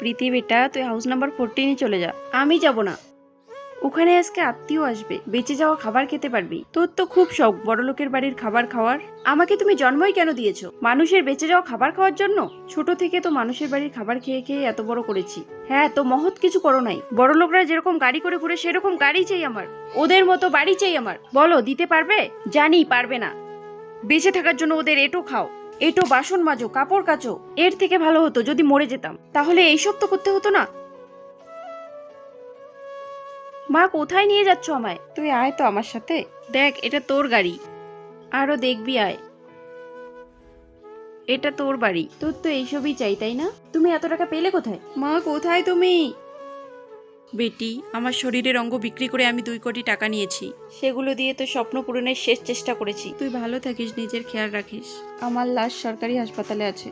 প্রীতি বেটা, তুই house number 14-ই চলে যা। আমি যাব না। ওখানে আজকে আত্মীয় আসবে, বেঁচে যাওয়া খাবার খেতে পারবি। তোর তো খুব শখ বড়লোকের বাড়ির খাবার খাওয়ার। আমাকে তুমি জন্মই কেন দিয়েছো? মানুষের বেঁচে যাওয়া খাবার খাওয়ার জন্য? ছোট থেকে তো মানুষের বাড়ির খাবার খেয়ে খেয়ে এত বড় করেছি। হ্যাঁ, তো মহৎ কিছু করো নাই। বড়লোকরা যেরকম গাড়ি করে ঘুরে সেরকম গাড়ি চাই আমার। ওদের মতো বাড়ি চাই আমার। বলো, দিতে পারবে? জানি পারবে না। বেঁচে থাকার জন্য ওদের এটো খাও, এটো বাসন মাজো, কাপড় কাচো। এর থেকে ভালো হতো যদি মরে যেতাম, তাহলে এইসব তো করতে হতো না। মা, কোথায় নিয়ে যাচ্ছ আমায়? তুই আয় তো আমার সাথে। দেখ, এটা তোর গাড়ি। আরো দেখবি, আয়। এটা তোর বাড়ি। তোর তো এইসবই চাই, তাই না? তুমি এত টাকা পেলে কোথায়? মা, কোথায় তুমি? বেটি, আমার শরীরের অঙ্গ বিক্রি করে আমি 2 কোটি টাকা নিয়েছি। সেগুলো দিয়ে তো স্বপ্ন পূরণের শেষ চেষ্টা করেছি। তুই ভালো থাকিস, নিজের খেয়াল রাখিস। আমার লাশ সরকারি হাসপাতালে আছে।